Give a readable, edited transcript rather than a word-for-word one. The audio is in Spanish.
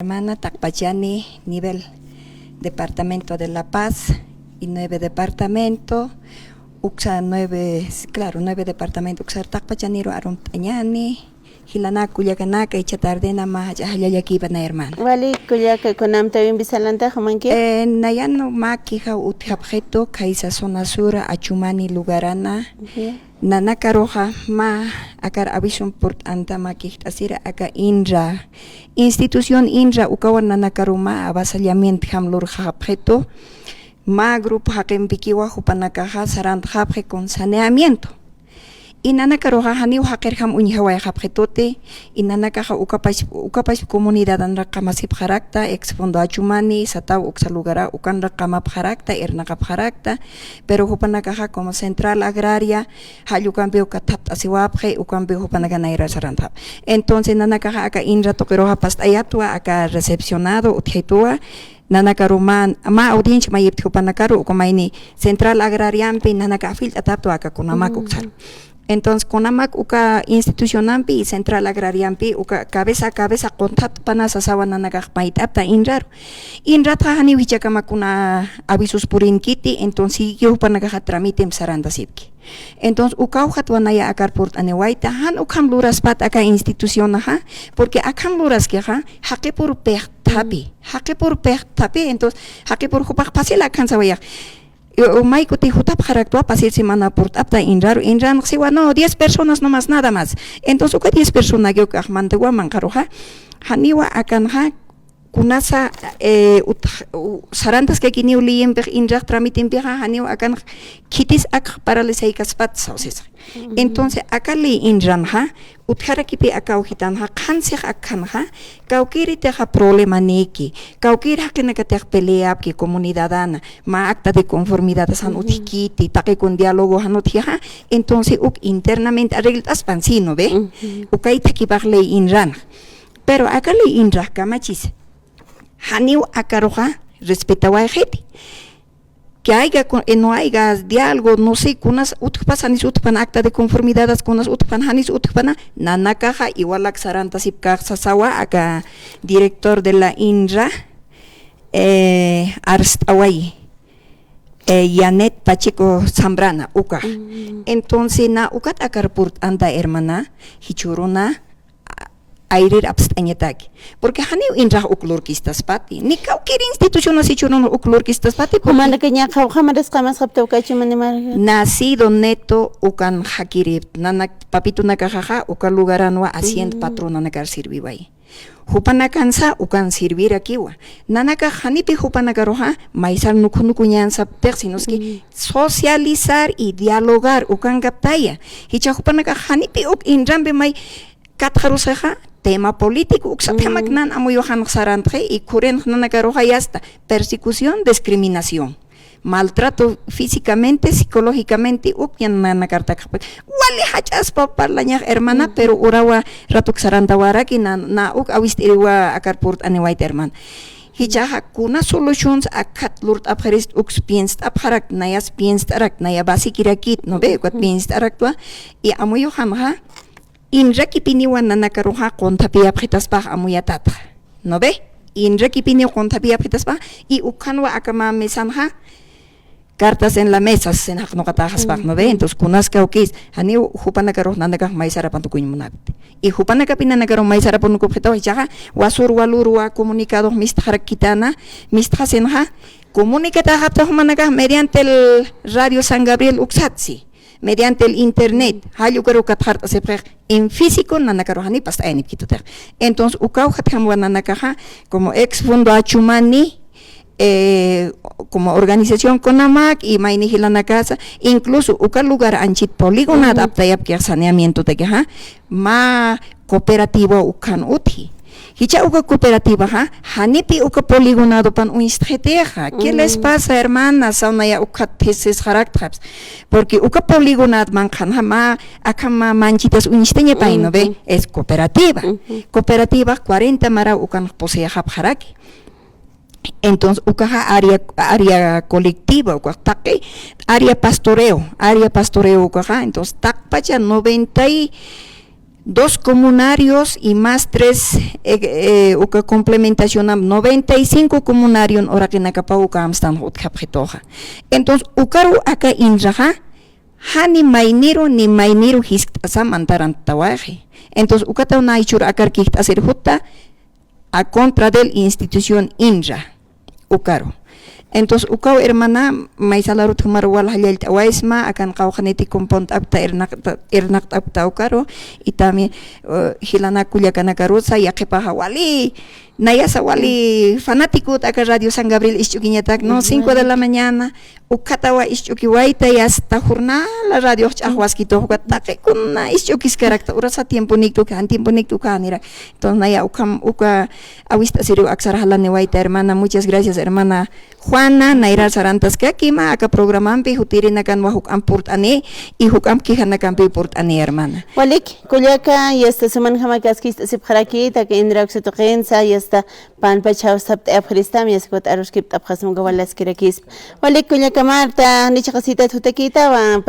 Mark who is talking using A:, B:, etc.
A: Hermana Tacpachani, nivel Departamento de La Paz y 9 departamentos, Uxa 9, claro, 9 departamentos, Uxa Tacpachaniro Aruntañani, Hilana Cuyacanaka y Chatardena Mahayayakibana, hermana.
B: Vale, Cuyaka con también bisalanta jamanque.
A: Nayano Makija Utjabjeto, Kaisa Zona Sura, Achumani Lugarana. Nanaka roja ma akar avision port antama asira aka INRA institución INRA ukawan nanakaruma avasallamiento hamlur habjeto ma grupo hakem bikiwa hupanakaja sarant habje con saneamiento y nanaka roja haniu haker ham uñihaway habjetote y nanaka ukapash comunidad anra kamasip harakta ex fondo achumani sataw uksalugara ukanra kamap harakta ernakap harakta pero hupanakaja como central agraria hayucambio katap asiwapje ucambio hupanaganaira sarantap entonces nanakaja aka inra tokeroja pastayatua aka recepcionado utjetua nanakaruman ma audiencia ma yipti hupanakaru ukomaini central agrariampi nanaka afil atapto aka kunamak uksal. Entonces, CONAMAC uka institucionampi y central agrariampi uka cabeza a cabeza contacto panasa sawananagak maitapta inrar. Inrar tahani wichakamakuna avisos purinkiti, entonces yo panagaja tramitem saranda sipki. Entonces, ukauhat wanaya akar port anewaita han ukam luras pat aka institución aha, porque akam luras que ha hake por peh tapi, entonces hake por hupach pasila kansawayak. May kuti hutap haraktua pasir semana por tapta inrar siwa no 10 personas no más nada más entonces uka 10 personas yo mantegua mankaroja haniwa akanha kunasa sarantas que kini uliem per inrar tramitin per haniwa akan kitis ak para les spat sauces entonces akali inranha uthara kipi akauhitanha khansih akhanha kaukiri teha problema neki kaukiri hakena katek pelea ki comunidad ana ma acta de conformidad san uthikiti take con diálogo hanothia entonces uk internamente arreglas pansino ve ukaita kibagle inran pero akali inra kamachis haniu akaroja respetawa gente que haya no haya diálogo no sé kunas utpasanis utpan acta de conformidad kunas utpan hanis utpana nanakaja igual saranta sipkak sasawa aka director de la INRA Arstaway Yanet Pacheco Zambrana uka entonces na ukat akarpurt anda hermana hichuruna airir abstañetaki porque haniu inra uklurkistas pati ni cualquier institución así churon uklurkistas pati
B: Comanda que ña jamares camas japta ukachimani mar
A: nacido neto ukan hakirip nanak papito nakajaja ukan lugaranwa hacienda patrona nakar sirviway hupanakansa ukan servir akiwa nanaka hanipi hupanakaroja maisar nukuñansa persinoski socializar y dialogar ukan gaptaya hicha hupanaka hanipi uk inrambe may katjaruseja tema político, tema que nan amuyo han sarante y curen nanakaroja y hasta persecución, discriminación, maltrato físicamente, psicológicamente, ukyan nanakarta wale hachas paparlaña hermana, pero urawa ratuk sarantawara que na uk awistiriwa akarpurt anewait herman. Hijaha kuna solutions akat lurt apharist ux pienst apharak nayas pienst arak naya basikirakit no be kwat pienst araktua y amuyo hamha inra kipiniwan nanakaroja kontapia pjitaspa amuyatata no ve inra kipini kontapia pjitaspa y ukanwa akama mesanja cartas en la mesa sen hakno katajas no ve entonces kunaska ukis hani hupanakaro nanaka maisara pantukuñmunabit y hupanaka pinanakaro maisara panukupjeta jaja wasur walurwa comunicado mistjar kitana mistjasenja comunicata hapta humanaka mediante el radio San Gabriel uxatsi mediante el internet hayukaro kathart asepre en físico nanakarohani pasta enipkitoter entonces ukau hathamwa nanakaja como ex fondo achumani como organización CONAMAC y maini hilana casa incluso uka lugar anchit polígono adaptayap que saneamiento de que ma cooperativa ukan uti hicha uka cooperativa hanipi uka poligonado pan un estrategia ¿qué les pasa hermanas saunaya uka tesis caracteres porque uka poligonado mankan ma akama manchitas un isteñe paino ve es cooperativa cooperativa 40 mara ukan posee haraki entonces ukaja área colectiva ukahtake área pastoreo ukaja entonces takpacha 90 2 comunarios y más 3 uka complementación 95 comunarios ora que nakapa uka amstan hot kapjetoja. Entonces ukaru acá inraja hani mainiro ni mainiro hiskasa mantaran tawaje. Entonces ukata una ichur akar kiht hacer justa a contra del institución inra ukaru. Entonces ukau hermana maisalarut humarwal halal tawaisma akan kau khaneti compound apta ernak apta ukaro y también hilana kulia kana karusa ya kepa hawali naya sawali fanático acá Radio San Gabriel ichukiñatak no 5 de la mañana ukatawa ichukiwaita y hasta jornada radio chahwaskito hukatake kuna ichukis karakta urasa tiempo niktu kanira entonces naya uka awista siru aksar halane waita hermana muchas gracias hermana Juana naira sarantas que aquí ma acá programampi hutirina kan wa hukam purtane y hukam kihanakampi purtane hermana
B: walik kuliaka y esta semana jamakaski sipharaki ta que indra oxitogensa y esta pan pachao sabt apristam y escot aruskip apkhasum gawalas kirakis walik kuliaka marta ni chakasita tutakita wa